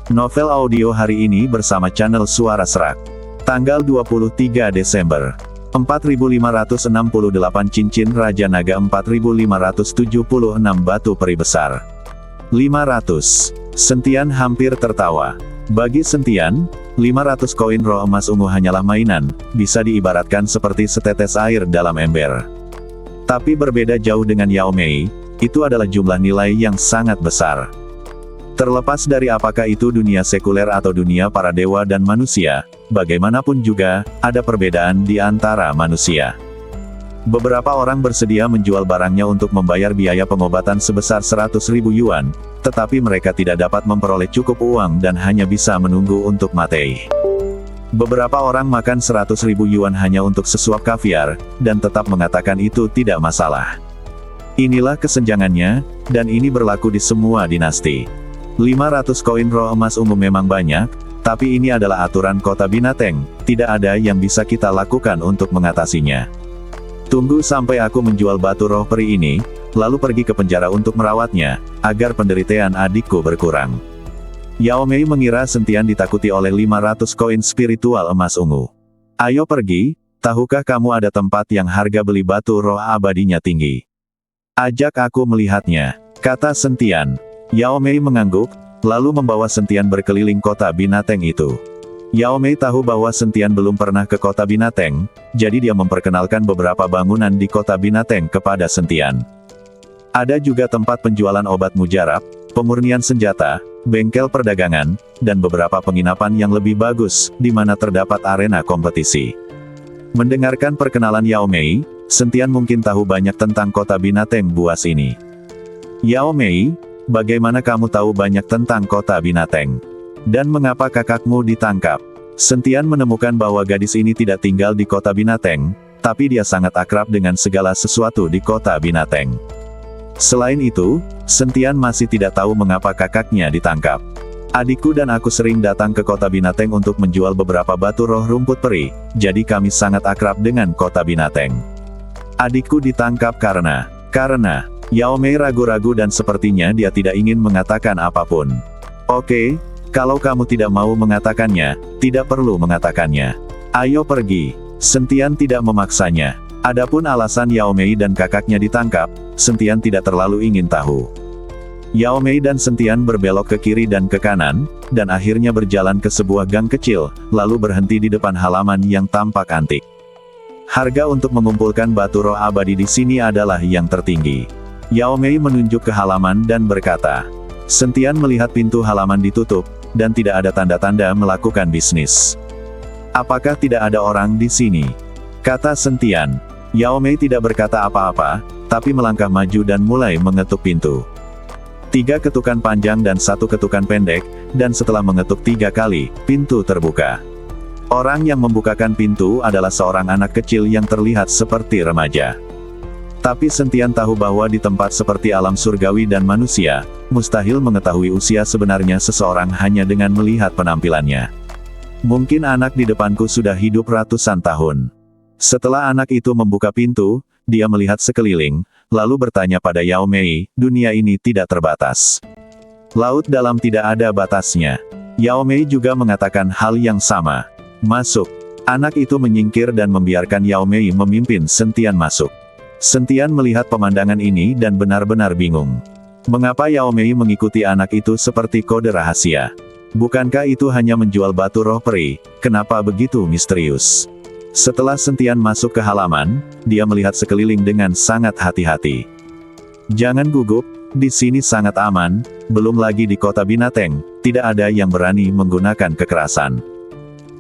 Novel audio hari ini bersama channel Suara Serak. Tanggal 23 Desember. 4.568 cincin Raja Naga, 4.576 batu peri besar. 500. Sentian hampir tertawa. Bagi Sentian, 500 koin roh emas ungu hanyalah mainan, bisa diibaratkan seperti setetes air dalam ember. Tapi berbeda jauh dengan Yao Mei, itu adalah jumlah nilai yang sangat besar. Terlepas dari apakah itu dunia sekuler atau dunia para dewa dan manusia, bagaimanapun juga, ada perbedaan di antara manusia. Beberapa orang bersedia menjual barangnya untuk membayar biaya pengobatan sebesar 100.000 yuan, tetapi mereka tidak dapat memperoleh cukup uang dan hanya bisa menunggu untuk mati. Beberapa orang makan 100.000 yuan hanya untuk sesuap kaviar, dan tetap mengatakan itu tidak masalah. Inilah kesenjangannya, dan ini berlaku di semua dinasti. 500 koin roh emas ungu memang banyak, tapi ini adalah aturan kota binatang, tidak ada yang bisa kita lakukan untuk mengatasinya. Tunggu sampai aku menjual batu roh peri ini, lalu pergi ke penjara untuk merawatnya, agar penderitaan adikku berkurang. Yao Mei mengira Sentian ditakuti oleh 500 koin spiritual emas ungu. Ayo pergi, tahukah kamu ada tempat yang harga beli batu roh abadinya tinggi? Ajak aku melihatnya, kata Sentian. Yao Mei mengangguk, lalu membawa Sentian berkeliling kota binatang itu. Yao Mei tahu bahwa Sentian belum pernah ke kota binatang, jadi dia memperkenalkan beberapa bangunan di kota binatang kepada Sentian. Ada juga tempat penjualan obat mujarab, pemurnian senjata, bengkel perdagangan, dan beberapa penginapan yang lebih bagus, di mana terdapat arena kompetisi. Mendengarkan perkenalan Yao Mei, Sentian mungkin tahu banyak tentang kota binatang buas ini. Yao Mei, bagaimana kamu tahu banyak tentang kota binatang? Dan mengapa kakakmu ditangkap? Sentian menemukan bahwa gadis ini tidak tinggal di kota binatang, tapi dia sangat akrab dengan segala sesuatu di kota binatang. Selain itu, Sentian masih tidak tahu mengapa kakaknya ditangkap. Adikku dan aku sering datang ke kota binatang untuk menjual beberapa batu roh rumput peri, jadi kami sangat akrab dengan kota binatang. Adikku ditangkap karena Yao Mei ragu-ragu dan sepertinya dia tidak ingin mengatakan apapun. Oke, kalau kamu tidak mau mengatakannya, tidak perlu mengatakannya. Ayo pergi. Sentian tidak memaksanya. Adapun alasan Yao Mei dan kakaknya ditangkap, Sentian tidak terlalu ingin tahu. Yao Mei dan Sentian berbelok ke kiri dan ke kanan, dan akhirnya berjalan ke sebuah gang kecil, lalu berhenti di depan halaman yang tampak antik. Harga untuk mengumpulkan batu roh abadi di sini adalah yang tertinggi. Yao Mei menunjuk ke halaman dan berkata. Sentian melihat pintu halaman ditutup, dan tidak ada tanda-tanda melakukan bisnis. Apakah tidak ada orang di sini? Kata Sentian. Yao Mei tidak berkata apa-apa, tapi melangkah maju dan mulai mengetuk pintu. 3 ketukan panjang dan 1 ketukan pendek, dan setelah mengetuk 3 kali, pintu terbuka. Orang yang membukakan pintu adalah seorang anak kecil yang terlihat seperti remaja. Tapi Sentian tahu bahwa di tempat seperti alam surgawi dan manusia, mustahil mengetahui usia sebenarnya seseorang hanya dengan melihat penampilannya. Mungkin anak di depanku sudah hidup ratusan tahun. Setelah anak itu membuka pintu, dia melihat sekeliling, lalu bertanya pada Yao Mei, dunia ini tidak terbatas. Laut dalam tidak ada batasnya. Yao Mei juga mengatakan hal yang sama. Masuk. Anak itu menyingkir dan membiarkan Yao Mei memimpin Sentian masuk. Sentian melihat pemandangan ini dan benar-benar bingung. Mengapa Yao Mei mengikuti anak itu seperti kode rahasia? Bukankah itu hanya menjual batu roh peri? Kenapa begitu misterius? Setelah Sentian masuk ke halaman, dia melihat sekeliling dengan sangat hati-hati. Jangan gugup, di sini sangat aman, belum lagi di kota binatang, tidak ada yang berani menggunakan kekerasan.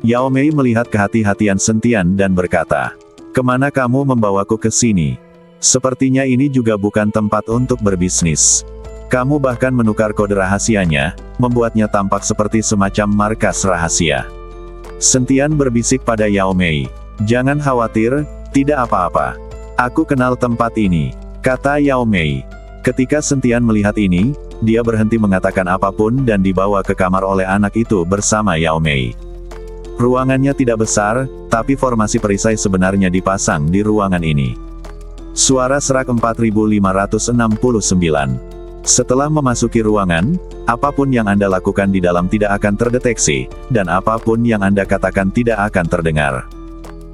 Yao Mei melihat kehati-hatian Sentian dan berkata, kemana kamu membawaku ke sini? Sepertinya ini juga bukan tempat untuk berbisnis. Kamu bahkan menukar kode rahasianya, membuatnya tampak seperti semacam markas rahasia. Sentian berbisik pada Yao Mei. Jangan khawatir, tidak apa-apa. Aku kenal tempat ini, kata Yao Mei. Ketika Sentian melihat ini, dia berhenti mengatakan apapun dan dibawa ke kamar oleh anak itu bersama Yao Mei. Ruangannya tidak besar, tapi formasi perisai sebenarnya dipasang di ruangan ini. Suara Serak 4569. Setelah memasuki ruangan, Apapun yang Anda lakukan di dalam tidak akan terdeteksi, dan apapun yang Anda katakan tidak akan terdengar.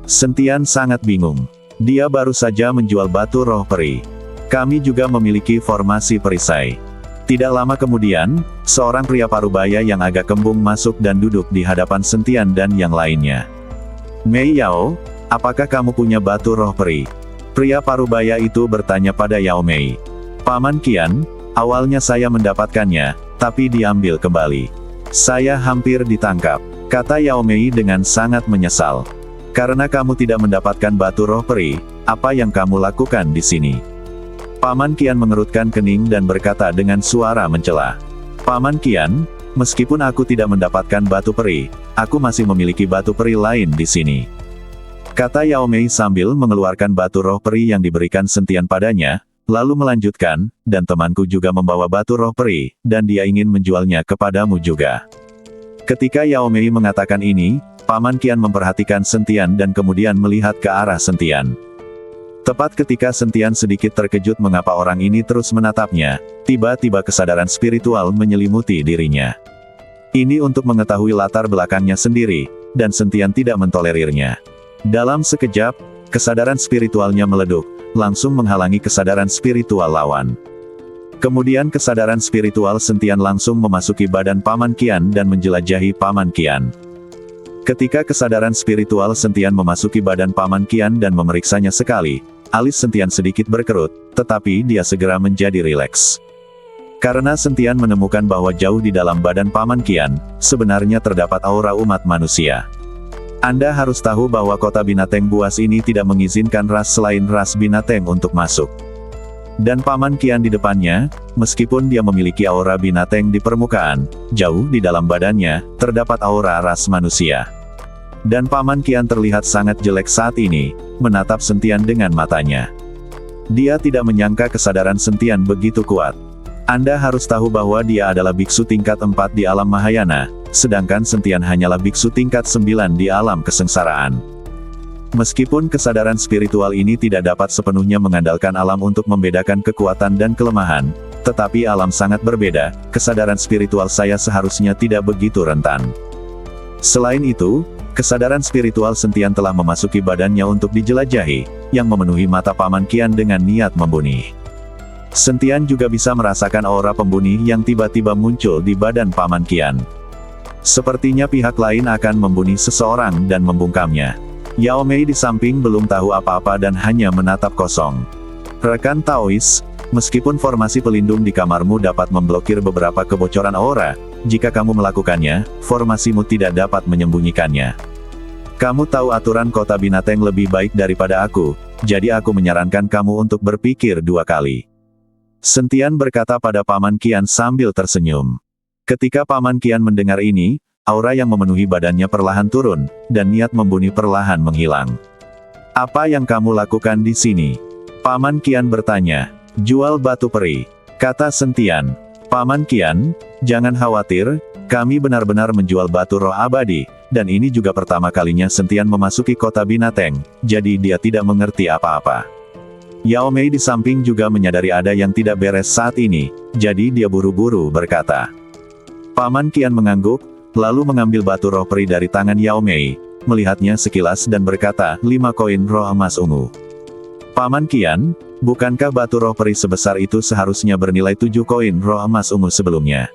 Sentian sangat bingung. Dia baru saja menjual batu roh peri. Kami juga memiliki formasi perisai. Tidak lama kemudian, seorang pria parubaya yang agak kembung masuk dan duduk di hadapan Sentian dan yang lainnya. Mei Yao, apakah kamu punya batu roh peri? Pria parubaya itu bertanya pada Yao Mei. Paman Qian, awalnya saya mendapatkannya, tapi diambil kembali. Saya hampir ditangkap, kata Yao Mei dengan sangat menyesal. Karena kamu tidak mendapatkan batu roh peri, apa yang kamu lakukan di sini? Paman Qian mengerutkan kening dan berkata dengan suara mencela. Paman Qian, meskipun aku tidak mendapatkan batu peri, aku masih memiliki batu peri lain di sini. Kata Yao Mei sambil mengeluarkan batu roh peri yang diberikan Sentian padanya, lalu melanjutkan, dan temanku juga membawa batu roh peri, dan dia ingin menjualnya kepadamu juga. Ketika Yao Mei mengatakan ini, Paman Qian memperhatikan Sentian dan kemudian melihat ke arah Sentian. Tepat ketika Sentian sedikit terkejut mengapa orang ini terus menatapnya, tiba-tiba kesadaran spiritual menyelimuti dirinya. Ini untuk mengetahui latar belakangnya sendiri, dan Sentian tidak mentolerirnya. Dalam sekejap, kesadaran spiritualnya meleduk, langsung menghalangi kesadaran spiritual lawan. Kemudian kesadaran spiritual Sentian langsung memasuki badan Paman Qian dan menjelajahi Paman Qian. Ketika kesadaran spiritual Sentian memasuki badan Paman Qian dan memeriksanya sekali, alis Sentian sedikit berkerut, tetapi dia segera menjadi rileks. Karena Sentian menemukan bahwa jauh di dalam badan Paman Qian, sebenarnya terdapat aura umat manusia. Anda harus tahu bahwa kota binatang buas ini tidak mengizinkan ras selain ras binatang untuk masuk. Dan Paman Qian di depannya, meskipun dia memiliki aura binatang di permukaan, jauh di dalam badannya, terdapat aura ras manusia. Dan Paman Qian terlihat sangat jelek saat ini, menatap Sentian dengan matanya. Dia tidak menyangka kesadaran Sentian begitu kuat. Anda harus tahu bahwa dia adalah biksu tingkat 4 di alam Mahayana, sedangkan Sentian hanyalah biksu tingkat 9 di alam kesengsaraan. Meskipun kesadaran spiritual ini tidak dapat sepenuhnya mengandalkan alam untuk membedakan kekuatan dan kelemahan, tetapi alam sangat berbeda, kesadaran spiritual saya seharusnya tidak begitu rentan. Selain itu, kesadaran spiritual Sentian telah memasuki badannya untuk dijelajahi, yang memenuhi mata Paman Qian dengan niat membunuh. Sentian juga bisa merasakan aura pembunuh yang tiba-tiba muncul di badan Paman Qian. Sepertinya pihak lain akan membunuh seseorang dan membungkamnya. Yao Mei di samping belum tahu apa-apa dan hanya menatap kosong. Rekan Taois, meskipun formasi pelindung di kamarmu dapat memblokir beberapa kebocoran aura, jika kamu melakukannya, formasimu tidak dapat menyembunyikannya. Kamu tahu aturan kota binatang lebih baik daripada aku, jadi aku menyarankan kamu untuk berpikir 2 kali. Sentian berkata pada Paman Qian sambil tersenyum. Ketika Paman Qian mendengar ini, aura yang memenuhi badannya perlahan turun, dan niat membunuh perlahan menghilang. Apa yang kamu lakukan di sini? Paman Qian bertanya. Jual batu peri, kata Sentian. Paman Qian, jangan khawatir, kami benar-benar menjual batu roh abadi, dan ini juga pertama kalinya Sentian memasuki kota binatang, jadi dia tidak mengerti apa-apa. Yao Mei di samping juga menyadari ada yang tidak beres saat ini, jadi dia buru-buru berkata. Paman Qian mengangguk, lalu mengambil batu roh peri dari tangan Yao Mei, melihatnya sekilas dan berkata, 5 koin roh emas ungu. Paman Qian, bukankah batu roh peri sebesar itu seharusnya bernilai 7 koin roh emas ungu sebelumnya?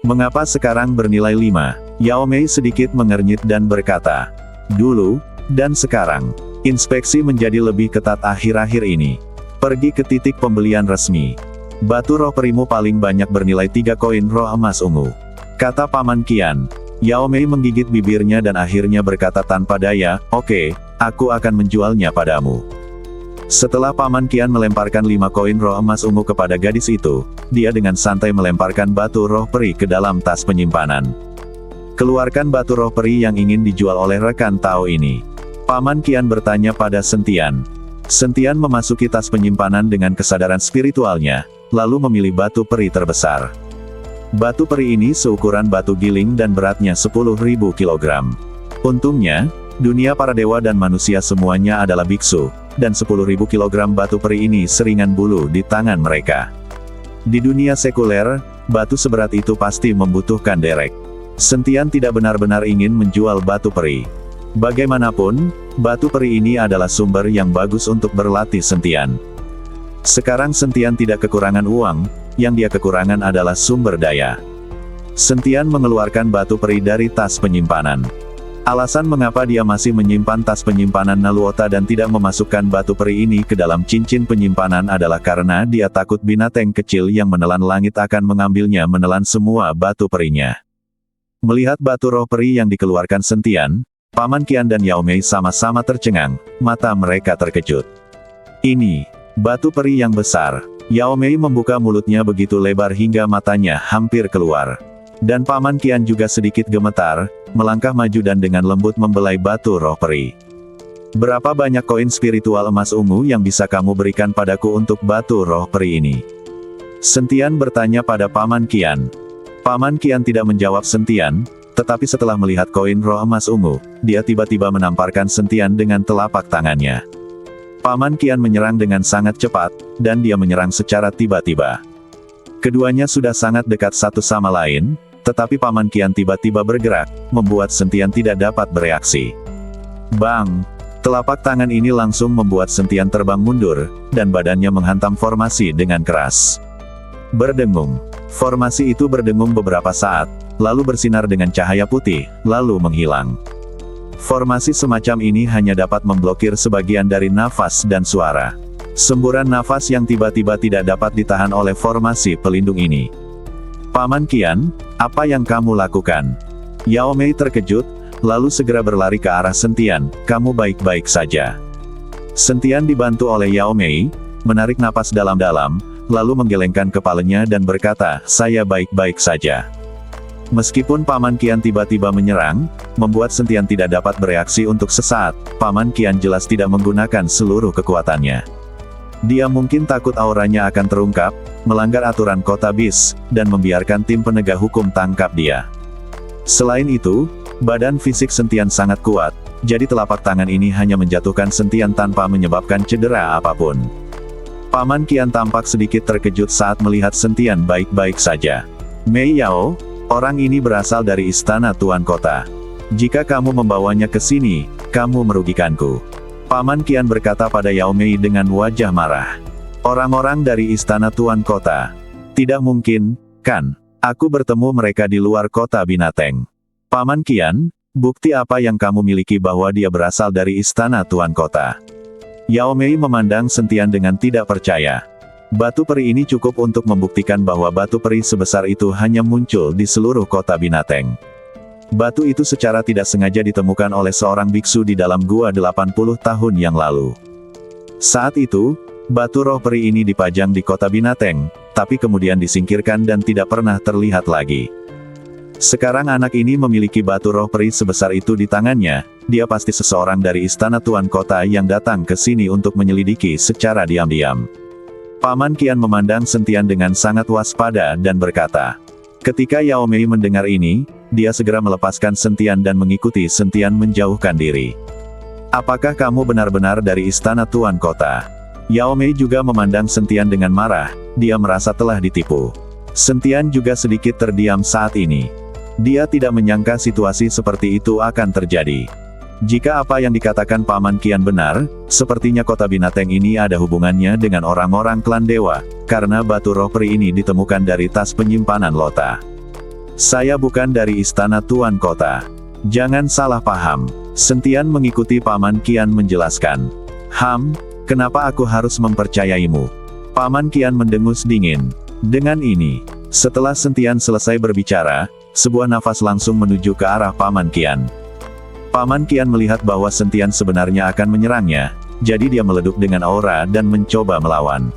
Mengapa sekarang bernilai 5? Yao Mei sedikit mengernyit dan berkata, dulu, dan sekarang. Inspeksi menjadi lebih ketat akhir-akhir ini. Pergi ke titik pembelian resmi. Batu roh perimu paling banyak bernilai 3 koin roh emas ungu, kata Paman Qian. Yao Mei menggigit bibirnya dan akhirnya berkata tanpa daya, oke, aku akan menjualnya padamu. Setelah Paman Qian melemparkan 5 koin roh emas ungu kepada gadis itu, dia dengan santai melemparkan batu roh peri ke dalam tas penyimpanan. Keluarkan batu roh peri yang ingin dijual oleh rekan Tao ini. Paman Qian bertanya pada Sentian. Sentian memasuki tas penyimpanan dengan kesadaran spiritualnya, lalu memilih batu peri terbesar. Batu peri ini seukuran batu giling dan beratnya 10.000 kg. Untungnya, dunia para dewa dan manusia semuanya adalah biksu, dan 10.000 kg batu peri ini seringan bulu di tangan mereka. Di dunia sekuler, batu seberat itu pasti membutuhkan derek. Sentian tidak benar-benar ingin menjual batu peri. Bagaimanapun, batu peri ini adalah sumber yang bagus untuk berlatih Sentian. Sekarang Sentian tidak kekurangan uang, yang dia kekurangan adalah sumber daya. Sentian mengeluarkan batu peri dari tas penyimpanan. Alasan mengapa dia masih menyimpan tas penyimpanan Naluota dan tidak memasukkan batu peri ini ke dalam cincin penyimpanan adalah karena dia takut binatang kecil yang menelan langit akan mengambilnya menelan semua batu perinya. Melihat batu roh peri yang dikeluarkan Sentian, Paman Qian dan Yao Mei sama-sama tercengang, mata mereka terkejut. Ini, batu peri yang besar. Yao Mei membuka mulutnya begitu lebar hingga matanya hampir keluar. Dan Paman Qian juga sedikit gemetar, melangkah maju dan dengan lembut membelai batu roh peri. Berapa banyak koin spiritual emas ungu yang bisa kamu berikan padaku untuk batu roh peri ini? Sentian bertanya pada Paman Qian. Paman Qian tidak menjawab Sentian, tetapi setelah melihat koin roh emas ungu, dia tiba-tiba menamparkan Sentian dengan telapak tangannya. Paman Qian menyerang dengan sangat cepat, dan dia menyerang secara tiba-tiba. Keduanya sudah sangat dekat satu sama lain, tetapi Paman Qian tiba-tiba bergerak, membuat Sentian tidak dapat bereaksi. Bang! Telapak tangan ini langsung membuat Sentian terbang mundur, dan badannya menghantam formasi dengan keras. Berdengung. Formasi itu berdengung beberapa saat, lalu bersinar dengan cahaya putih, lalu menghilang. Formasi semacam ini hanya dapat memblokir sebagian dari nafas dan suara. Semburan nafas yang tiba-tiba tidak dapat ditahan oleh formasi pelindung ini. Paman Qian, apa yang kamu lakukan? Yao Mei terkejut, lalu segera berlari ke arah Sentian, kamu baik-baik saja. Sentian dibantu oleh Yao Mei, menarik napas dalam-dalam, lalu menggelengkan kepalanya dan berkata, saya baik-baik saja. Meskipun Paman Qian tiba-tiba menyerang, membuat Sentian tidak dapat bereaksi untuk sesaat, Paman Qian jelas tidak menggunakan seluruh kekuatannya. Dia mungkin takut auranya akan terungkap, melanggar aturan kota bis, dan membiarkan tim penegak hukum tangkap dia. Selain itu, badan fisik Sentian sangat kuat, jadi telapak tangan ini hanya menjatuhkan Sentian tanpa menyebabkan cedera apapun. Paman Qian tampak sedikit terkejut saat melihat Sentian baik-baik saja. Mei Yao, orang ini berasal dari istana Tuan Kota. Jika kamu membawanya ke sini, kamu merugikanku. Paman Qian berkata pada Yao Mei dengan wajah marah. Orang-orang dari istana Tuan Kota. Tidak mungkin, kan? Aku bertemu mereka di luar kota binatang. Paman Qian, bukti apa yang kamu miliki bahwa dia berasal dari istana Tuan Kota? Yao Mei memandang Sentian dengan tidak percaya. Batu peri ini cukup untuk membuktikan bahwa batu peri sebesar itu hanya muncul di seluruh kota binatang. Batu itu secara tidak sengaja ditemukan oleh seorang biksu di dalam gua 80 tahun yang lalu. Saat itu, batu roh peri ini dipajang di kota binatang, tapi kemudian disingkirkan dan tidak pernah terlihat lagi. Sekarang anak ini memiliki batu roh peri sebesar itu di tangannya, dia pasti seseorang dari istana Tuan Kota yang datang ke sini untuk menyelidiki secara diam-diam. Paman Qian memandang Sentian dengan sangat waspada dan berkata. Ketika Yao Mei mendengar ini, dia segera melepaskan Sentian dan mengikuti Sentian menjauhkan diri. Apakah kamu benar-benar dari istana Tuan Kota? Yao Mei juga memandang Sentian dengan marah, dia merasa telah ditipu. Sentian juga sedikit terdiam saat ini. Dia tidak menyangka situasi seperti itu akan terjadi. Jika apa yang dikatakan Paman Qian benar, sepertinya kota binatang ini ada hubungannya dengan orang-orang klan dewa, karena batu roh peri ini ditemukan dari tas penyimpanan Lota. Saya bukan dari istana Tuan Kota. Jangan salah paham. Sentian mengikuti Paman Qian menjelaskan. Kenapa aku harus mempercayaimu? Paman Qian mendengus dingin. Dengan ini, setelah Sentian selesai berbicara, sebuah nafas langsung menuju ke arah Paman Qian. Paman Qian melihat bahwa Sentian sebenarnya akan menyerangnya, jadi dia meleduk dengan aura dan mencoba melawan.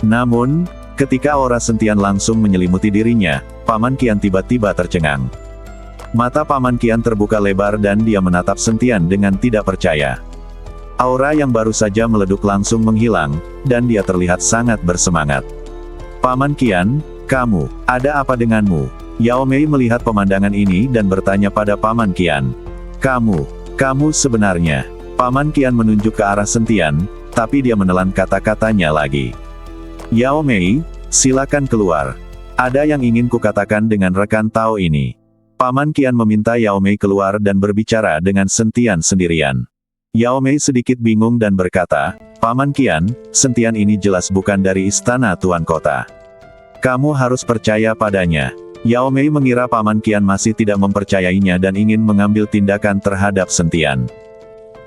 Namun, ketika aura Sentian langsung menyelimuti dirinya, Paman Qian tiba-tiba tercengang. Mata Paman Qian terbuka lebar dan dia menatap Sentian dengan tidak percaya. Aura yang baru saja meleduk langsung menghilang, dan dia terlihat sangat bersemangat. Paman Qian, kamu, ada apa denganmu? Yao Mei melihat pemandangan ini dan bertanya pada Paman Qian. Kamu sebenarnya. Paman Qian menunjuk ke arah Sentian, tapi dia menelan kata-katanya lagi. Yao Mei, Silakan keluar. Ada yang ingin kukatakan dengan rekan Tao ini. Paman Qian meminta Yao Mei keluar dan berbicara dengan Sentian sendirian. Yao Mei sedikit bingung dan berkata, Paman Qian, Sentian ini jelas bukan dari istana Tuan Kota. Kamu harus percaya padanya. Yao Mei mengira Paman Qian masih tidak mempercayainya dan ingin mengambil tindakan terhadap Sentian.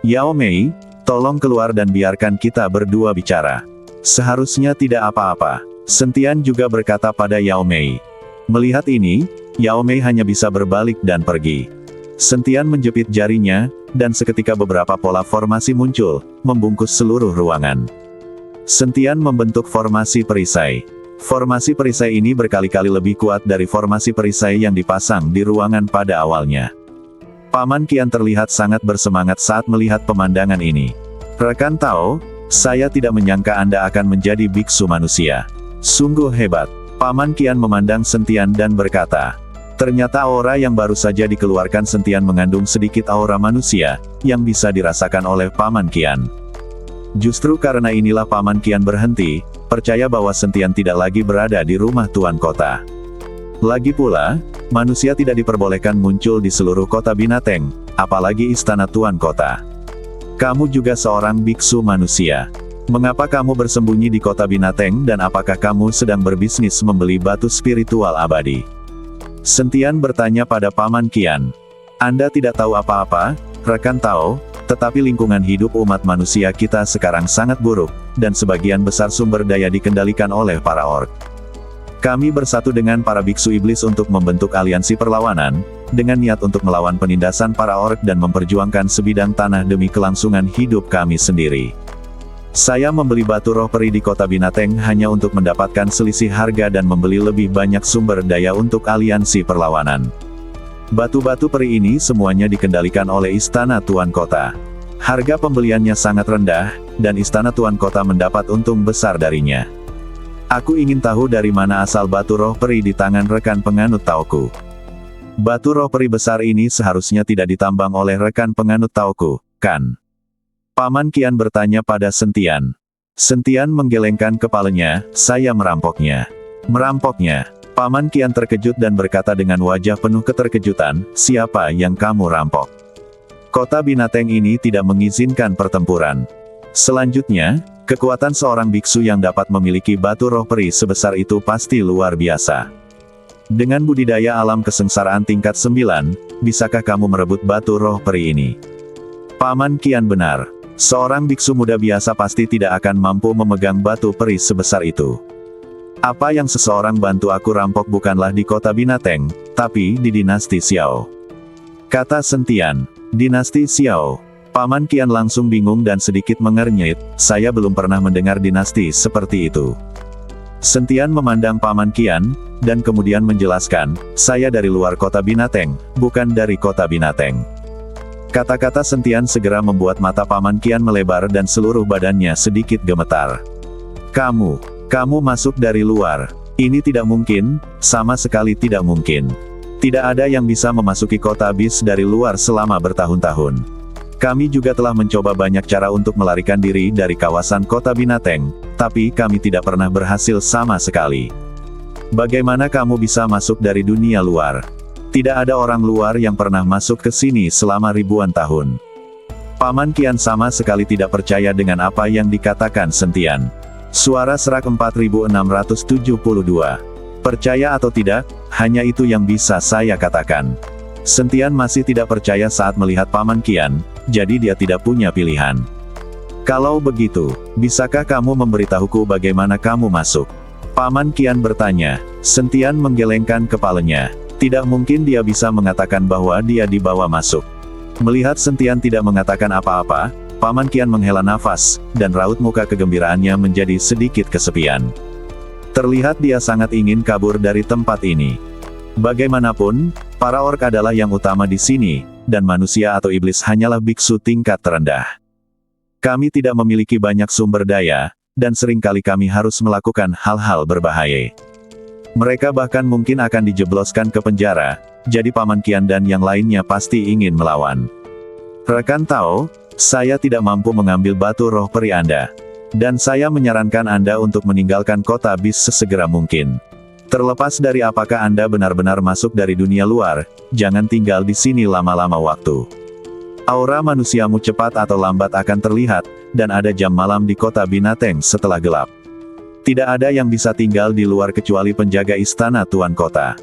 Yao Mei, tolong keluar dan biarkan kita berdua bicara. Seharusnya tidak apa-apa. Sentian juga berkata pada Yao Mei. Melihat ini, Yao Mei hanya bisa berbalik dan pergi. Sentian menjepit jarinya, dan seketika beberapa pola formasi muncul, membungkus seluruh ruangan. Sentian membentuk formasi perisai. Formasi perisai ini berkali-kali lebih kuat dari formasi perisai yang dipasang di ruangan pada awalnya. Paman Qian terlihat sangat bersemangat saat melihat pemandangan ini. Rekan Tao, saya tidak menyangka Anda akan menjadi biksu manusia. Sungguh hebat. Paman Qian memandang Sentian dan berkata, ternyata aura yang baru saja dikeluarkan Sentian mengandung sedikit aura manusia, yang bisa dirasakan oleh Paman Qian. Justru karena inilah Paman Qian berhenti, percaya bahwa Sentian tidak lagi berada di rumah Tuan Kota. Lagi pula, manusia tidak diperbolehkan muncul di seluruh kota Binateng, apalagi istana Tuan Kota. Kamu juga seorang biksu manusia. Mengapa kamu bersembunyi di kota Binateng dan apakah kamu sedang berbisnis membeli batu spiritual abadi? Sentian bertanya pada Paman Qian. Anda tidak tahu apa-apa, rekan Tao, tetapi lingkungan hidup umat manusia kita sekarang sangat buruk, dan sebagian besar sumber daya dikendalikan oleh para orc. Kami bersatu dengan para biksu iblis untuk membentuk aliansi perlawanan, dengan niat untuk melawan penindasan para orc dan memperjuangkan sebidang tanah demi kelangsungan hidup kami sendiri. Saya membeli batu roh peri di kota Binateng hanya untuk mendapatkan selisih harga dan membeli lebih banyak sumber daya untuk aliansi perlawanan. Batu-batu peri ini semuanya dikendalikan oleh istana Tuan Kota. Harga pembeliannya sangat rendah, dan istana Tuan Kota mendapat untung besar darinya. Aku ingin tahu dari mana asal batu roh peri di tangan rekan penganut Taoku. Batu roh peri besar ini seharusnya tidak ditambang oleh rekan penganut Taoku, kan? Paman Qian bertanya pada Sentian. Sentian menggelengkan kepalanya, saya merampoknya. Merampoknya. Paman Qian terkejut dan berkata dengan wajah penuh keterkejutan, siapa yang kamu rampok? Kota Binateng ini tidak mengizinkan pertempuran. Selanjutnya, kekuatan seorang biksu yang dapat memiliki batu roh peri sebesar itu pasti luar biasa. Dengan budidaya alam kesengsaraan tingkat 9, bisakah kamu merebut batu roh peri ini? Paman Qian benar. Seorang biksu muda biasa pasti tidak akan mampu memegang batu peri sebesar itu. Apa yang seseorang bantu aku rampok bukanlah di kota Binateng, tapi di dinasti Xiao. Kata Sentian, dinasti Xiao. Paman Qian langsung bingung dan sedikit mengernyit, saya belum pernah mendengar dinasti seperti itu. Sentian memandang Paman Qian, dan kemudian menjelaskan, saya dari luar kota Binateng, bukan dari kota Binateng. Kata-kata Sentian segera membuat mata Paman Qian melebar dan seluruh badannya sedikit gemetar. Kamu masuk dari luar. Ini tidak mungkin, sama sekali tidak mungkin. Tidak ada yang bisa memasuki kota Abyss dari luar selama bertahun-tahun. Kami juga telah mencoba banyak cara untuk melarikan diri dari kawasan kota Binateng, tapi kami tidak pernah berhasil sama sekali. Bagaimana kamu bisa masuk dari dunia luar? Tidak ada orang luar yang pernah masuk ke sini selama ribuan tahun. Paman Qian sama sekali tidak percaya dengan apa yang dikatakan Sentian. Suara serak 4672. Percaya atau tidak, hanya itu yang bisa saya katakan. Sentian masih tidak percaya saat melihat Paman Qian, jadi dia tidak punya pilihan. Kalau begitu, bisakah kamu memberitahuku bagaimana kamu masuk? Paman Qian bertanya. Sentian menggelengkan kepalanya. Tidak mungkin dia bisa mengatakan bahwa dia dibawa masuk. Melihat Sentian tidak mengatakan apa-apa, Paman Qian menghela nafas, dan raut muka kegembiraannya menjadi sedikit kesepian. Terlihat dia sangat ingin kabur dari tempat ini. Bagaimanapun, para orc adalah yang utama di sini, dan manusia atau iblis hanyalah biksu tingkat terendah. Kami tidak memiliki banyak sumber daya, dan seringkali kami harus melakukan hal-hal berbahaya. Mereka bahkan mungkin akan dijebloskan ke penjara, jadi Paman Qian dan yang lainnya pasti ingin melawan. Rekan Tao, saya tidak mampu mengambil batu roh peri Anda. Dan saya menyarankan Anda untuk meninggalkan kota bis sesegera mungkin. Terlepas dari apakah Anda benar-benar masuk dari dunia luar, jangan tinggal di sini lama-lama waktu. Aura manusiamu cepat atau lambat akan terlihat, dan ada jam malam di kota binatang setelah gelap. Tidak ada yang bisa tinggal di luar kecuali penjaga istana Tuan Kota.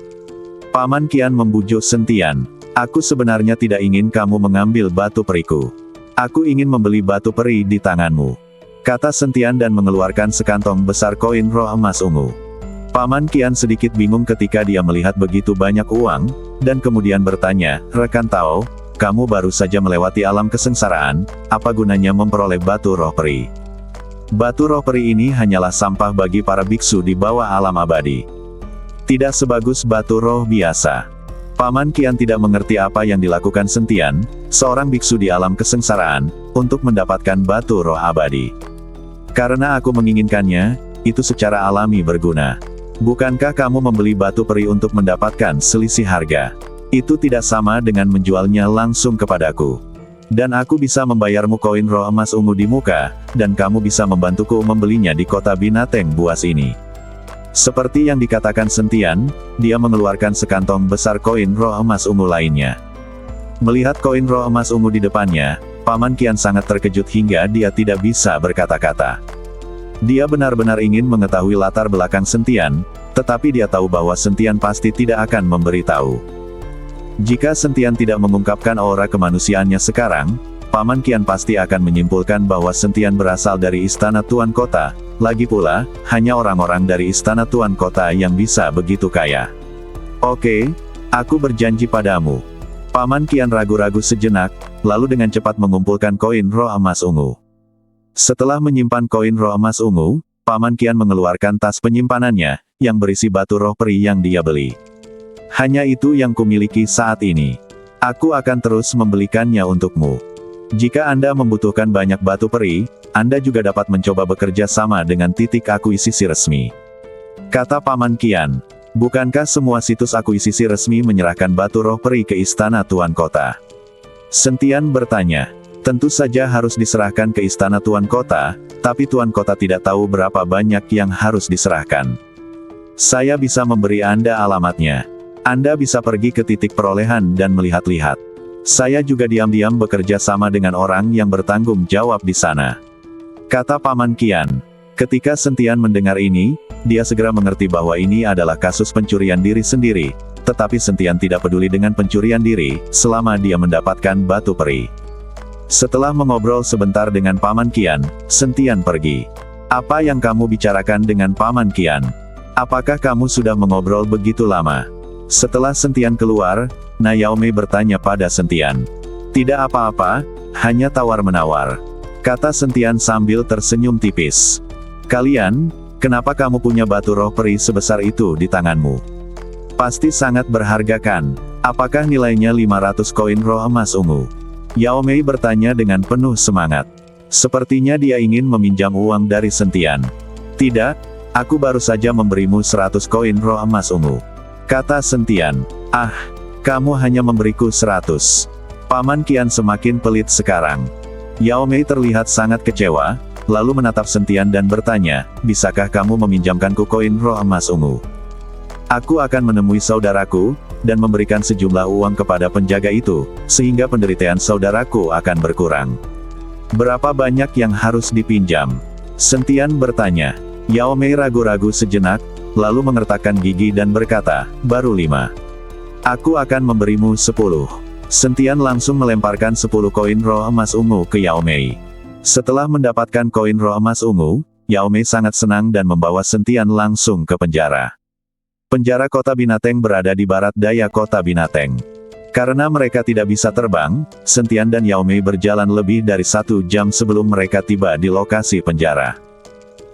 Paman Kian membujuk Sentian. Aku sebenarnya tidak ingin kamu mengambil batu periku. Aku ingin membeli batu peri di tanganmu, kata Sentian dan mengeluarkan sekantong besar koin roh emas ungu. Paman Kian sedikit bingung ketika dia melihat begitu banyak uang, dan kemudian bertanya, "Rekan Tao, kamu baru saja melewati alam kesengsaraan, apa gunanya memperoleh batu roh peri?" Batu roh peri ini hanyalah sampah bagi para biksu di bawah alam abadi. Tidak sebagus batu roh biasa. Paman Kian tidak mengerti apa yang dilakukan Sentian, seorang biksu di alam kesengsaraan, untuk mendapatkan batu roh abadi. Karena aku menginginkannya, itu secara alami berguna. Bukankah kamu membeli batu peri untuk mendapatkan selisih harga? Itu tidak sama dengan menjualnya langsung kepadaku. Dan aku bisa membayarmu koin roh emas ungu di muka, dan kamu bisa membantuku membelinya di kota binatang buas ini. Seperti yang dikatakan Sentian, dia mengeluarkan sekantong besar koin roh emas ungu lainnya. Melihat koin roh emas ungu di depannya, Paman Kian sangat terkejut hingga dia tidak bisa berkata-kata. Dia benar-benar ingin mengetahui latar belakang Sentian, tetapi dia tahu bahwa Sentian pasti tidak akan memberitahu. Jika Sentian tidak mengungkapkan aura kemanusiaannya sekarang, Paman Kian pasti akan menyimpulkan bahwa Sentian berasal dari istana Tuan Kota. Lagi pula, hanya orang-orang dari istana Tuan Kota yang bisa begitu kaya. Oke, aku berjanji padamu. Paman Kian ragu-ragu sejenak, lalu dengan cepat mengumpulkan koin roh emas ungu. Setelah menyimpan koin roh emas ungu, Paman Kian mengeluarkan tas penyimpanannya, yang berisi batu roh peri yang dia beli. Hanya itu yang kumiliki saat ini. Aku akan terus membelikannya untukmu. Jika Anda membutuhkan banyak batu peri, Anda juga dapat mencoba bekerja sama dengan titik akuisisi resmi. Kata Paman Kian. Bukankah semua situs akuisisi resmi menyerahkan batu roh peri ke istana Tuan Kota? Sentian bertanya. Tentu saja harus diserahkan ke istana Tuan Kota, tapi Tuan Kota tidak tahu berapa banyak yang harus diserahkan. Saya bisa memberi Anda alamatnya. Anda bisa pergi ke titik perolehan dan melihat-lihat. Saya juga diam-diam bekerja sama dengan orang yang bertanggung jawab di sana. Kata Paman Kian. Ketika Sentian mendengar ini, dia segera mengerti bahwa ini adalah kasus pencurian diri sendiri, tetapi Sentian tidak peduli dengan pencurian diri, selama dia mendapatkan batu peri. Setelah mengobrol sebentar dengan Paman Kian, Sentian pergi. Apa yang kamu bicarakan dengan Paman Kian? Apakah kamu sudah mengobrol begitu lama? Setelah Sentian keluar, Naomi bertanya pada Sentian. Tidak apa-apa, hanya tawar-menawar, kata Sentian sambil tersenyum tipis. Kalian, kenapa kamu punya batu roh peri sebesar itu di tanganmu? Pasti sangat berharga kan? Apakah nilainya 500 koin roh emas ungu? Yao Mei bertanya dengan penuh semangat. Sepertinya dia ingin meminjam uang dari Sentian. Tidak, aku baru saja memberimu 100 koin roh emas ungu, kata Sentian. Ah, kamu hanya memberiku 100. Paman Kian semakin pelit sekarang. Yao Mei terlihat sangat kecewa, lalu menatap Sentian dan bertanya, bisakah kamu meminjamkanku koin roh emas ungu? Aku akan menemui saudaraku, dan memberikan sejumlah uang kepada penjaga itu, sehingga penderitaan saudaraku akan berkurang. Berapa banyak yang harus dipinjam? Sentian bertanya. Yao Mei ragu-ragu sejenak, lalu mengertakkan gigi dan berkata, baru 5. Aku akan memberimu 10. Sentian langsung melemparkan 10 koin roh emas ungu ke Yao Mei. Setelah mendapatkan koin roh emas ungu, Yao Mei sangat senang dan membawa Sentian langsung ke penjara. Penjara kota binatang berada di barat daya kota binatang. Karena mereka tidak bisa terbang, Sentian dan Yao Mei berjalan lebih dari 1 jam sebelum mereka tiba di lokasi penjara.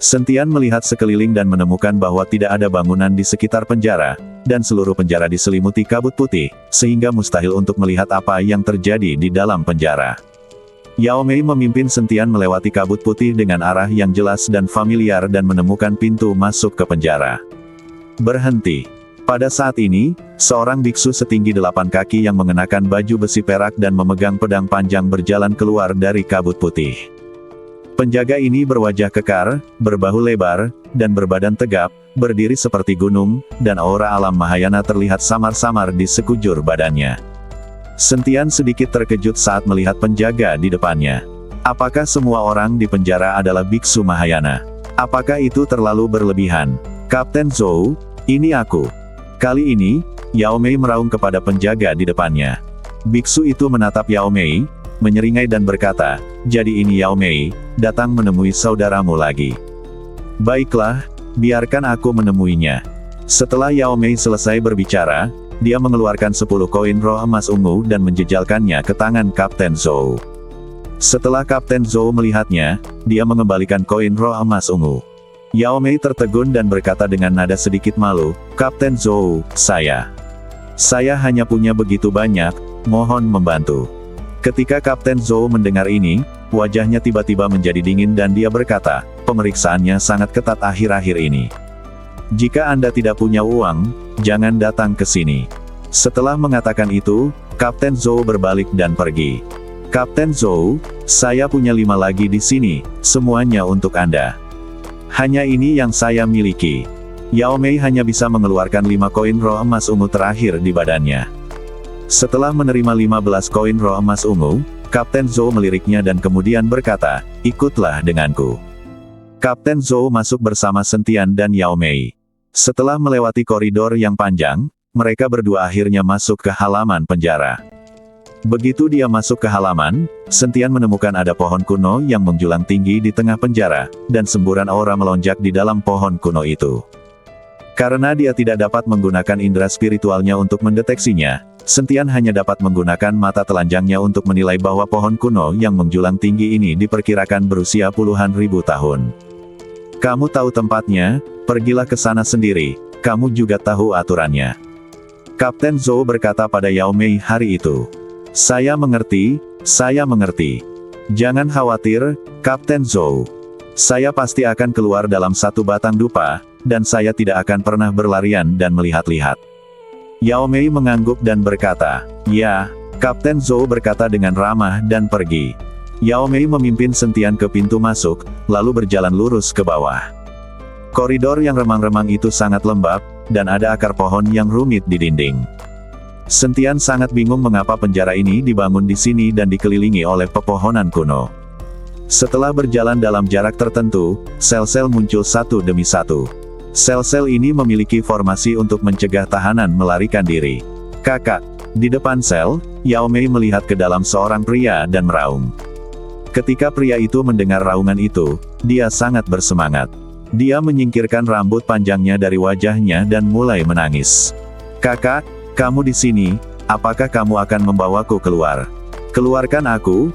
Sentian melihat sekeliling dan menemukan bahwa tidak ada bangunan di sekitar penjara, dan seluruh penjara diselimuti kabut putih, sehingga mustahil untuk melihat apa yang terjadi di dalam penjara. Yao Mei memimpin Sentian melewati kabut putih dengan arah yang jelas dan familiar dan menemukan pintu masuk ke penjara. Berhenti. Pada saat ini, seorang biksu setinggi 8 kaki yang mengenakan baju besi perak dan memegang pedang panjang berjalan keluar dari kabut putih. Penjaga ini berwajah kekar, berbahu lebar, dan berbadan tegap, berdiri seperti gunung, dan aura alam Mahayana terlihat samar-samar di sekujur badannya. Sentian sedikit terkejut saat melihat penjaga di depannya. Apakah semua orang di penjara adalah biksu Mahayana? Apakah itu terlalu berlebihan? Kapten Zhou, ini aku. Kali ini, Yao Mei meraung kepada penjaga di depannya. Biksu itu menatap Yao Mei, menyeringai dan berkata, "Jadi ini Yao Mei, datang menemui saudaramu lagi. Baiklah, biarkan aku menemuinya." Setelah Yao Mei selesai berbicara, dia mengeluarkan 10 koin roh emas ungu dan menjejalkannya ke tangan Kapten Zhou. Setelah Kapten Zhou melihatnya, dia mengembalikan koin roh emas ungu. Yao Mei tertegun dan berkata dengan nada sedikit malu, "Kapten Zhou, saya hanya punya begitu banyak, mohon membantu." Ketika Kapten Zhou mendengar ini, wajahnya tiba-tiba menjadi dingin dan dia berkata, "Pemeriksaannya sangat ketat akhir-akhir ini. Jika Anda tidak punya uang, jangan datang ke sini." Setelah mengatakan itu, Kapten Zhou berbalik dan pergi. "Kapten Zhou, saya punya 5 lagi di sini, semuanya untuk Anda. Hanya ini yang saya miliki." Yao Mei hanya bisa mengeluarkan 5 koin roh emas ungu terakhir di badannya. Setelah menerima 15 koin roh emas ungu, Kapten Zhou meliriknya dan kemudian berkata, "Ikutlah denganku." Kapten Zhou masuk bersama Sentian dan Yao Mei. Setelah melewati koridor yang panjang, mereka berdua akhirnya masuk ke halaman penjara. Begitu dia masuk ke halaman, Sentian menemukan ada pohon kuno yang menjulang tinggi di tengah penjara, dan semburan aura melonjak di dalam pohon kuno itu. Karena dia tidak dapat menggunakan indera spiritualnya untuk mendeteksinya, Sentian hanya dapat menggunakan mata telanjangnya untuk menilai bahwa pohon kuno yang menjulang tinggi ini diperkirakan berusia puluhan ribu tahun. "Kamu tahu tempatnya, pergilah ke sana sendiri, kamu juga tahu aturannya." Kapten Zhou berkata pada Yao Mei hari itu. Saya mengerti. Jangan khawatir, Kapten Zhou. Saya pasti akan keluar dalam 1 batang dupa, dan saya tidak akan pernah berlarian dan melihat-lihat." Yao Mei mengangguk dan berkata, "Ya." Kapten Zhou berkata dengan ramah dan pergi. Yao Mei memimpin Sentian ke pintu masuk, lalu berjalan lurus ke bawah. Koridor yang remang-remang itu sangat lembab, dan ada akar pohon yang rumit di dinding. Sentian sangat bingung mengapa penjara ini dibangun di sini dan dikelilingi oleh pepohonan kuno. Setelah berjalan dalam jarak tertentu, sel-sel muncul satu demi satu. Sel-sel ini memiliki formasi untuk mencegah tahanan melarikan diri. "Kakak." Di depan sel, Yao Mei melihat ke dalam seorang pria dan meraung. Ketika pria itu mendengar raungan itu, dia sangat bersemangat. Dia menyingkirkan rambut panjangnya dari wajahnya dan mulai menangis. "Kakak, kamu di sini, apakah kamu akan membawaku keluar? Keluarkan aku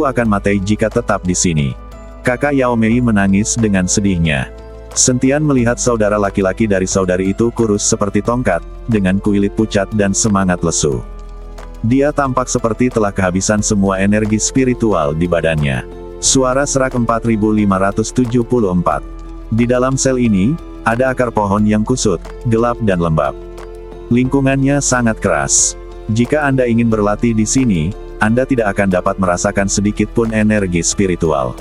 akan mati jika tetap di sini." Kakak Yao Mei menangis dengan sedihnya. Sentian melihat saudara laki-laki dari saudari itu kurus seperti tongkat, dengan kulit pucat dan semangat lesu. Dia tampak seperti telah kehabisan semua energi spiritual di badannya. Suara serak 4574. Di dalam sel ini, ada akar pohon yang kusut, gelap dan lembab. Lingkungannya sangat keras. Jika Anda ingin berlatih di sini, Anda tidak akan dapat merasakan sedikit pun energi spiritual.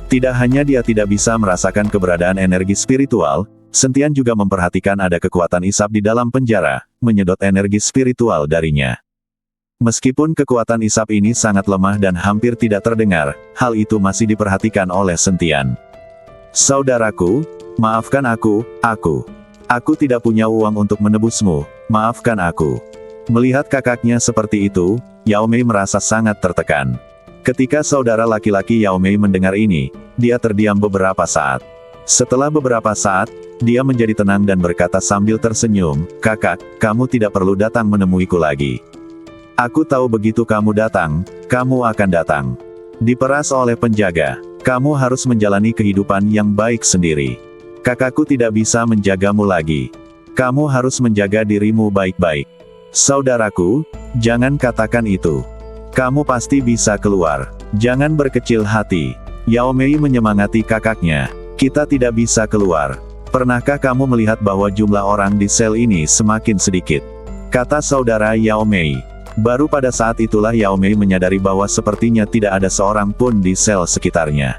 Tidak hanya dia tidak bisa merasakan keberadaan energi spiritual, Sentian juga memperhatikan ada kekuatan isap di dalam penjara, menyedot energi spiritual darinya. Meskipun kekuatan isap ini sangat lemah dan hampir tidak terdengar, hal itu masih diperhatikan oleh Sentian. "Saudaraku, maafkan aku tidak punya uang untuk menebusmu, maafkan aku." Melihat kakaknya seperti itu, Yao Mei merasa sangat tertekan. Ketika saudara laki-laki Yao Mei mendengar ini, dia terdiam beberapa saat. Setelah beberapa saat, dia menjadi tenang dan berkata sambil tersenyum, "Kakak, kamu tidak perlu datang menemuiku lagi. Aku tahu begitu kamu datang, kamu akan datang. Diperas oleh penjaga. Kamu harus menjalani kehidupan yang baik sendiri. Kakakku tidak bisa menjagamu lagi. Kamu harus menjaga dirimu baik-baik. Saudaraku, jangan katakan itu. Kamu pasti bisa keluar. Jangan berkecil hati." Yao Mei menyemangati kakaknya. "Kita tidak bisa keluar. Pernahkah kamu melihat bahwa jumlah orang di sel ini semakin sedikit?" kata saudara Yao Mei. Baru pada saat itulah Yao Mei menyadari bahwa sepertinya tidak ada seorang pun di sel sekitarnya.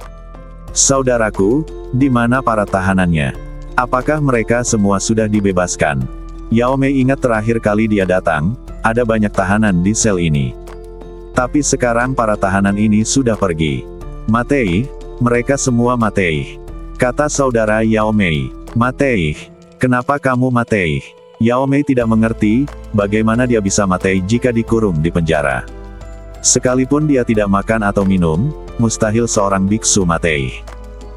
Saudaraku, di mana para tahanannya? Apakah mereka semua sudah dibebaskan? Yao Mei ingat terakhir kali dia datang, ada banyak tahanan di sel ini. Tapi sekarang para tahanan ini sudah pergi. Mati, mereka semua mati. Kata saudara Yao Mei. Mati, kenapa kamu mati? Yao Mei tidak mengerti, bagaimana dia bisa mati jika dikurung di penjara. Sekalipun dia tidak makan atau minum, mustahil seorang biksu mati.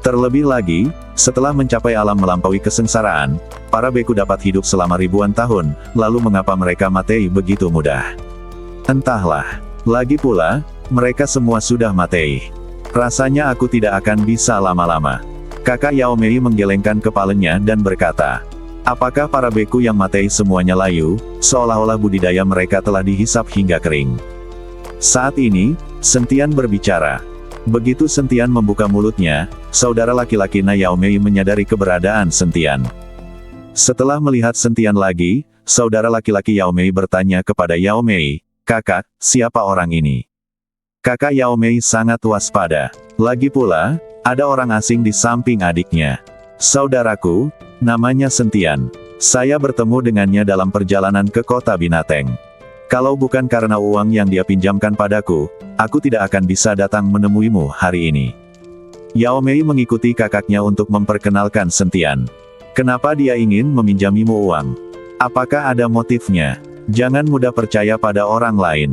Terlebih lagi, setelah mencapai alam melampaui kesengsaraan, para beku dapat hidup selama ribuan tahun, lalu mengapa mereka mati begitu mudah? Entahlah. Lagi pula, mereka semua sudah mati. Rasanya aku tidak akan bisa lama-lama. Kakak Yao Mei menggelengkan kepalanya dan berkata, apakah para beku yang mati semuanya layu, seolah-olah budidaya mereka telah dihisap hingga kering. Saat ini, Sentian berbicara. Begitu Sentian membuka mulutnya, saudara laki-laki Na Yao Mei menyadari keberadaan Sentian. Setelah melihat Sentian lagi, saudara laki-laki Yao Mei bertanya kepada Yao Mei, kakak, siapa orang ini? Kakak Yao Mei sangat waspada. Lagi pula, ada orang asing di samping adiknya. Saudaraku, namanya Sentian. Saya bertemu dengannya dalam perjalanan ke kota Binateng. Kalau bukan karena uang yang dia pinjamkan padaku, aku tidak akan bisa datang menemuimu hari ini. Yao Mei mengikuti kakaknya untuk memperkenalkan Sentian. Kenapa dia ingin meminjamimu uang? Apakah ada motifnya? Jangan mudah percaya pada orang lain.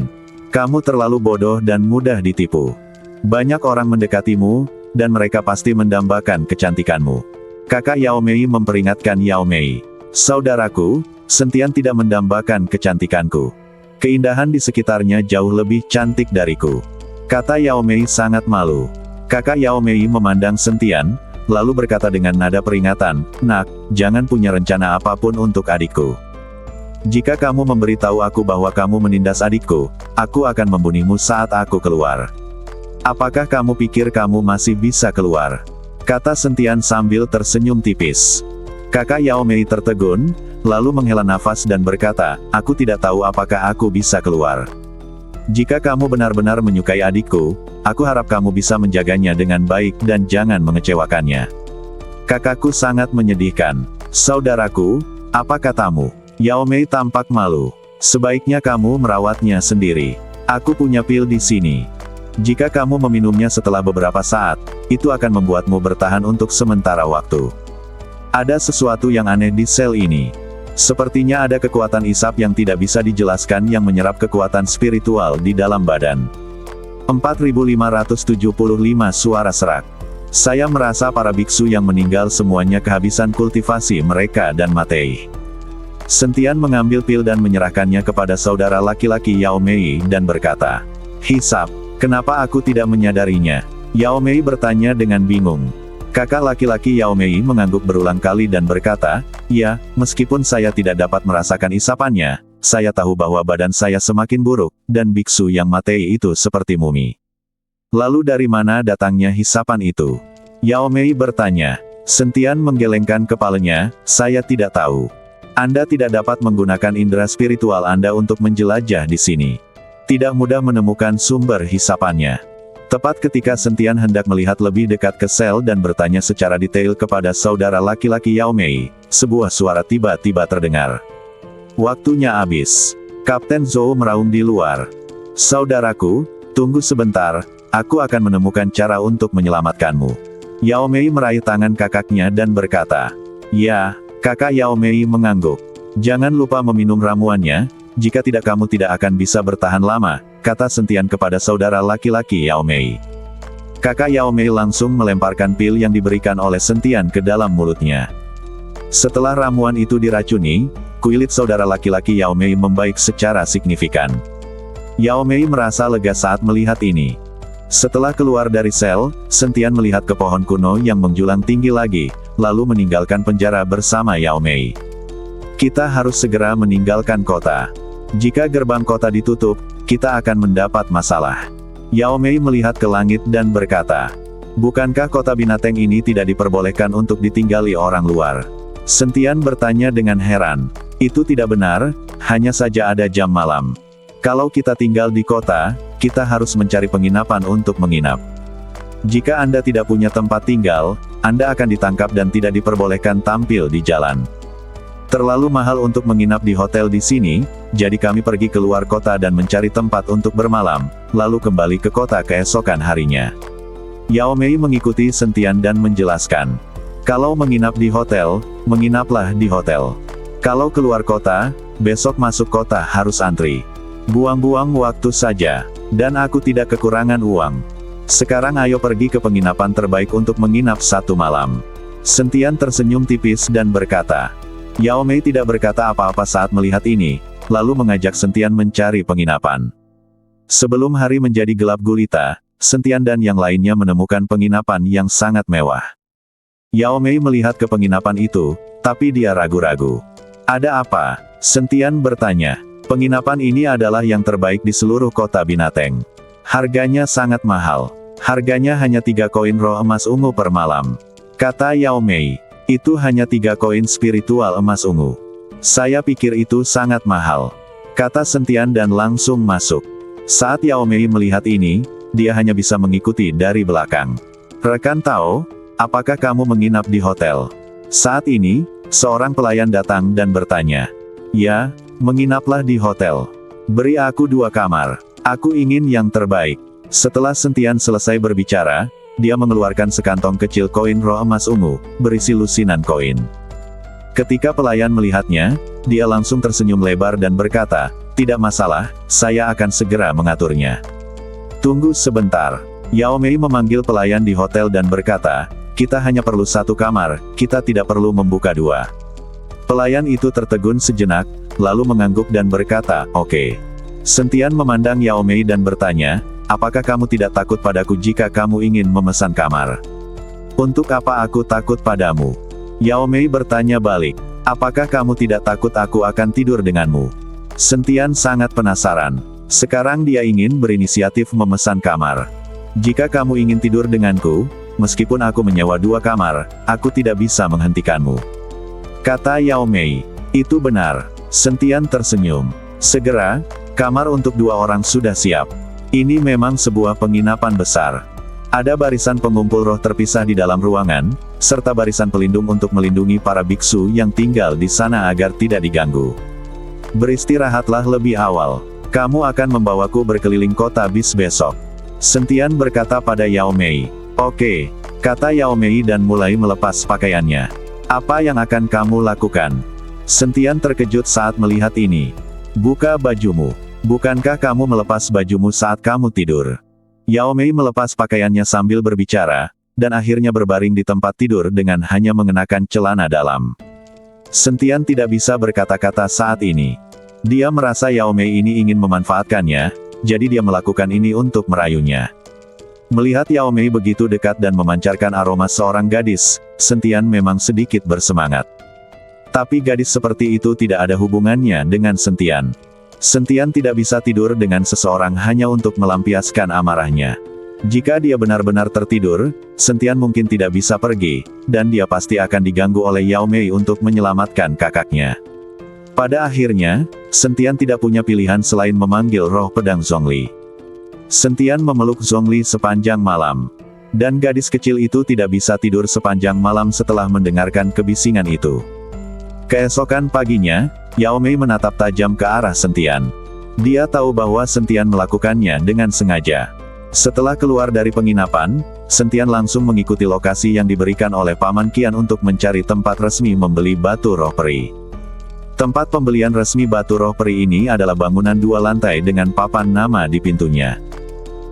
Kamu terlalu bodoh dan mudah ditipu. Banyak orang mendekatimu, dan mereka pasti mendambakan kecantikanmu. Kakak Yao Mei memperingatkan Yao Mei. Saudaraku, Sentian tidak mendambakan kecantikanku. Keindahan di sekitarnya jauh lebih cantik dariku. Kata Yao Mei sangat malu. Kakak Yao Mei memandang Sentian, lalu berkata dengan nada peringatan, nak, jangan punya rencana apapun untuk adikku. Jika kamu memberitahu aku bahwa kamu menindas adikku, aku akan membunuhmu saat aku keluar. Apakah kamu pikir kamu masih bisa keluar? Kata Sentian sambil tersenyum tipis. Kakak Yao Mei tertegun, lalu menghela nafas dan berkata, aku tidak tahu apakah aku bisa keluar. Jika kamu benar-benar menyukai adikku, aku harap kamu bisa menjaganya dengan baik dan jangan mengecewakannya. Kakakku sangat menyedihkan. Saudaraku, apa katamu? Yao Mei tampak malu. Sebaiknya kamu merawatnya sendiri. Aku punya pil di sini. Jika kamu meminumnya setelah beberapa saat, itu akan membuatmu bertahan untuk sementara waktu. Ada sesuatu yang aneh di sel ini. Sepertinya ada kekuatan isap yang tidak bisa dijelaskan yang menyerap kekuatan spiritual di dalam badan. 4575 suara serak. Saya merasa para biksu yang meninggal semuanya kehabisan kultivasi mereka dan mati. Sentian mengambil pil dan menyerahkannya kepada saudara laki-laki Yao Mei dan berkata, hisap, kenapa aku tidak menyadarinya? Yao Mei bertanya dengan bingung. Kakak laki-laki Yao Mei mengangguk berulang kali dan berkata, ya, meskipun saya tidak dapat merasakan isapannya, saya tahu bahwa badan saya semakin buruk, dan biksu yang mati itu seperti mumi. Lalu dari mana datangnya hisapan itu? Yao Mei bertanya. Sentian menggelengkan kepalanya, saya tidak tahu. Anda tidak dapat menggunakan indera spiritual Anda untuk menjelajah di sini. Tidak mudah menemukan sumber hisapannya. Tepat ketika Sentian hendak melihat lebih dekat ke sel dan bertanya secara detail kepada saudara laki-laki Yao Mei, sebuah suara tiba-tiba terdengar. Waktunya habis. Kapten Zhou meraung di luar. Saudaraku, tunggu sebentar, aku akan menemukan cara untuk menyelamatkanmu. Yao Mei meraih tangan kakaknya dan berkata, ya, kakak Yao Mei mengangguk. Jangan lupa meminum ramuannya, jika tidak kamu tidak akan bisa bertahan lama, kata Sentian kepada saudara laki-laki Yao Mei. Kakak Yao Mei langsung melemparkan pil yang diberikan oleh Sentian ke dalam mulutnya. Setelah ramuan itu diracuni, kulit saudara laki-laki Yao Mei membaik secara signifikan. Yao Mei merasa lega saat melihat ini. Setelah keluar dari sel, Sentian melihat ke pohon kuno yang menjulang tinggi lagi, lalu meninggalkan penjara bersama Yao Mei. Kita harus segera meninggalkan kota. Jika gerbang kota ditutup, kita akan mendapat masalah. Yao Mei melihat ke langit dan berkata, bukankah kota Binateng ini tidak diperbolehkan untuk ditinggali orang luar? Sentian bertanya dengan heran. Itu tidak benar, hanya saja ada jam malam. Kalau kita tinggal di kota, kita harus mencari penginapan untuk menginap. Jika Anda tidak punya tempat tinggal, Anda akan ditangkap dan tidak diperbolehkan tampil di jalan. Terlalu mahal untuk menginap di hotel di sini, jadi kami pergi keluar kota dan mencari tempat untuk bermalam, lalu kembali ke kota keesokan harinya. Yao Mei mengikuti Sentian dan menjelaskan. Kalau menginap di hotel, menginaplah di hotel. Kalau keluar kota, besok masuk kota harus antri. Buang-buang waktu saja. Dan aku tidak kekurangan uang. Sekarang ayo pergi ke penginapan terbaik untuk menginap 1 malam. Sentian tersenyum tipis dan berkata. Yao Mei tidak berkata apa-apa saat melihat ini, lalu mengajak Sentian mencari penginapan. Sebelum hari menjadi gelap gulita, Sentian dan yang lainnya menemukan penginapan yang sangat mewah. Yao Mei melihat ke penginapan itu, tapi dia ragu-ragu. Ada apa? Sentian bertanya. Penginapan ini adalah yang terbaik di seluruh kota Binateng. Harganya sangat mahal. Harganya hanya 3 koin roh emas ungu per malam. Kata Yao Mei. Itu hanya 3 koin spiritual emas ungu. Saya pikir itu sangat mahal. Kata Sentian dan langsung masuk. Saat Yao Mei melihat ini, dia hanya bisa mengikuti dari belakang. Rekan Tao, apakah kamu menginap di hotel? Saat ini, seorang pelayan datang dan bertanya. Ya, menginaplah di hotel. Beri aku 2 kamar. Aku ingin yang terbaik. Setelah Sentian selesai berbicara, dia mengeluarkan sekantong kecil koin roh emas ungu, berisi lusinan koin. Ketika pelayan melihatnya, dia langsung tersenyum lebar dan berkata, tidak masalah, saya akan segera mengaturnya. Tunggu sebentar. Yao Mei memanggil pelayan di hotel dan berkata, kita hanya perlu 1 kamar, kita tidak perlu membuka 2. Pelayan itu tertegun sejenak, lalu mengangguk dan berkata, oke. Sentian memandang Yao Mei dan bertanya, apakah kamu tidak takut padaku jika kamu ingin memesan kamar? Untuk apa aku takut padamu? Yao Mei bertanya balik. Apakah kamu tidak takut aku akan tidur denganmu? Sentian sangat penasaran. Sekarang dia ingin berinisiatif memesan kamar. Jika kamu ingin tidur denganku, meskipun aku menyewa 2 kamar, aku tidak bisa menghentikanmu. Kata Yao Mei. Itu benar. Sentian tersenyum. Segera, kamar untuk 2 orang sudah siap. Ini memang sebuah penginapan besar. Ada barisan pengumpul roh terpisah di dalam ruangan, serta barisan pelindung untuk melindungi para biksu yang tinggal di sana agar tidak diganggu. Beristirahatlah lebih awal. Kamu akan membawaku berkeliling kota bis besok. Sentian berkata pada Yao Mei. Oke, kata Yao Mei dan mulai melepas pakaiannya. Apa yang akan kamu lakukan? Sentian terkejut saat melihat ini. Buka bajumu. Bukankah kamu melepas bajumu saat kamu tidur? Yao Mei melepas pakaiannya sambil berbicara, dan akhirnya berbaring di tempat tidur dengan hanya mengenakan celana dalam. Sentian tidak bisa berkata-kata saat ini. Dia merasa Yao Mei ini ingin memanfaatkannya, jadi dia melakukan ini untuk merayunya. Melihat Yao Mei begitu dekat dan memancarkan aroma seorang gadis, Sentian memang sedikit bersemangat. Tapi gadis seperti itu tidak ada hubungannya dengan Sentian. Sentian tidak bisa tidur dengan seseorang hanya untuk melampiaskan amarahnya. Jika dia benar-benar tertidur, Sentian mungkin tidak bisa pergi, dan dia pasti akan diganggu oleh Yao Mei untuk menyelamatkan kakaknya. Pada akhirnya, Sentian tidak punya pilihan selain memanggil roh pedang Zhongli. Sentian memeluk Zhongli sepanjang malam. Dan gadis kecil itu tidak bisa tidur sepanjang malam setelah mendengarkan kebisingan itu. Keesokan paginya, Yao Mei menatap tajam ke arah Sentian. Dia tahu bahwa Sentian melakukannya dengan sengaja. Setelah keluar dari penginapan, Sentian langsung mengikuti lokasi yang diberikan oleh Paman Qian untuk mencari tempat resmi membeli batu roh peri. Tempat pembelian resmi batu roh peri ini adalah bangunan 2 lantai dengan papan nama di pintunya.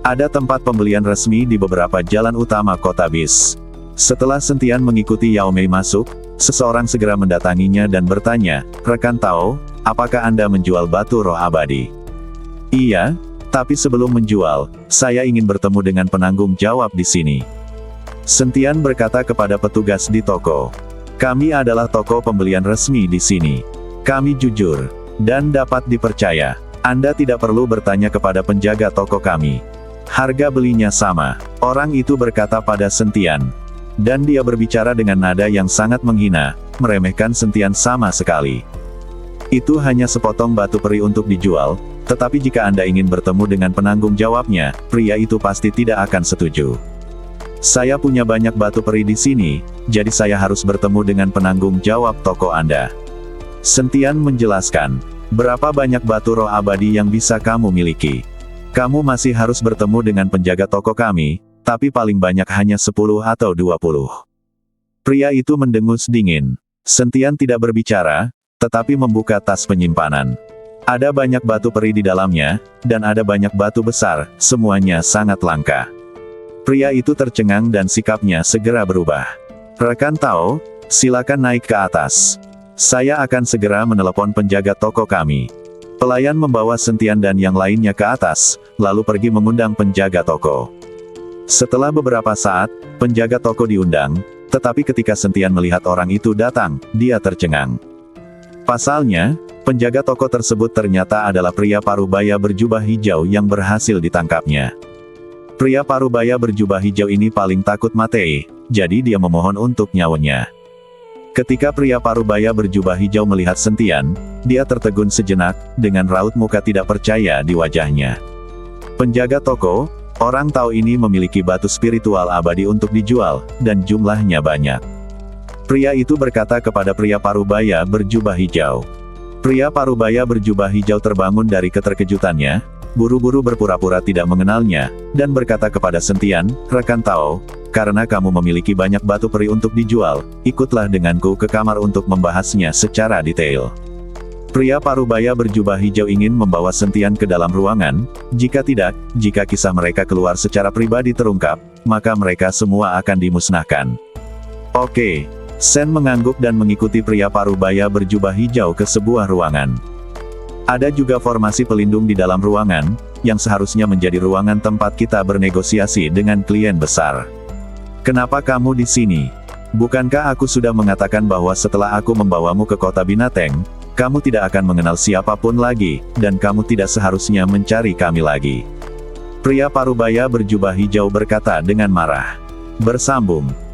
Ada tempat pembelian resmi di beberapa jalan utama kota bis. Setelah Sentian mengikuti Yao Mei masuk, seseorang segera mendatanginya dan bertanya, rekan Tao, apakah Anda menjual batu roh abadi? Iya, tapi sebelum menjual, saya ingin bertemu dengan penanggung jawab di sini. Sentian berkata kepada petugas di toko. Kami adalah toko pembelian resmi di sini. Kami jujur, dan dapat dipercaya. Anda tidak perlu bertanya kepada penjaga toko kami. Harga belinya sama. Orang itu berkata pada Sentian. Dan dia berbicara dengan nada yang sangat menghina, meremehkan Sentian sama sekali. Itu hanya sepotong batu peri untuk dijual, tetapi jika Anda ingin bertemu dengan penanggung jawabnya, pria itu pasti tidak akan setuju. Saya punya banyak batu peri di sini, jadi saya harus bertemu dengan penanggung jawab toko Anda. Sentian menjelaskan, berapa banyak batu roh abadi yang bisa kamu miliki? Kamu masih harus bertemu dengan penjaga toko kami, tapi paling banyak hanya 10 atau 20. Pria itu mendengus dingin. Sentian tidak berbicara, tetapi membuka tas penyimpanan. Ada banyak batu peri di dalamnya, dan ada banyak batu besar, semuanya sangat langka. Pria itu tercengang dan sikapnya segera berubah. Rekan Tao, silakan naik ke atas. Saya akan segera menelepon penjaga toko kami. Pelayan membawa Sentian dan yang lainnya ke atas, lalu pergi mengundang penjaga toko. Setelah beberapa saat, penjaga toko diundang, tetapi ketika Sentian melihat orang itu datang, dia tercengang. Pasalnya, penjaga toko tersebut ternyata adalah pria parubaya berjubah hijau yang berhasil ditangkapnya. Pria parubaya berjubah hijau ini paling takut mati, jadi dia memohon untuk nyawanya. Ketika pria parubaya berjubah hijau melihat Sentian, dia tertegun sejenak, dengan raut muka tidak percaya di wajahnya. Penjaga toko, orang Tao ini memiliki batu spiritual abadi untuk dijual, dan jumlahnya banyak. Pria itu berkata kepada pria parubaya berjubah hijau. Pria parubaya berjubah hijau terbangun dari keterkejutannya, buru-buru berpura-pura tidak mengenalnya, dan berkata kepada Sentian, rekan Tao, karena kamu memiliki banyak batu peri untuk dijual, ikutlah denganku ke kamar untuk membahasnya secara detail. Pria parubaya berjubah hijau ingin membawa Sentian ke dalam ruangan, jika tidak, jika kisah mereka keluar secara pribadi terungkap, maka mereka semua akan dimusnahkan. Oke. Sen mengangguk dan mengikuti pria parubaya berjubah hijau ke sebuah ruangan. Ada juga formasi pelindung di dalam ruangan, yang seharusnya menjadi ruangan tempat kita bernegosiasi dengan klien besar. Kenapa kamu di sini? Bukankah aku sudah mengatakan bahwa setelah aku membawamu ke kota binatang, kamu tidak akan mengenal siapapun lagi, dan kamu tidak seharusnya mencari kami lagi. Pria parubaya berjubah hijau berkata dengan marah. Bersambung.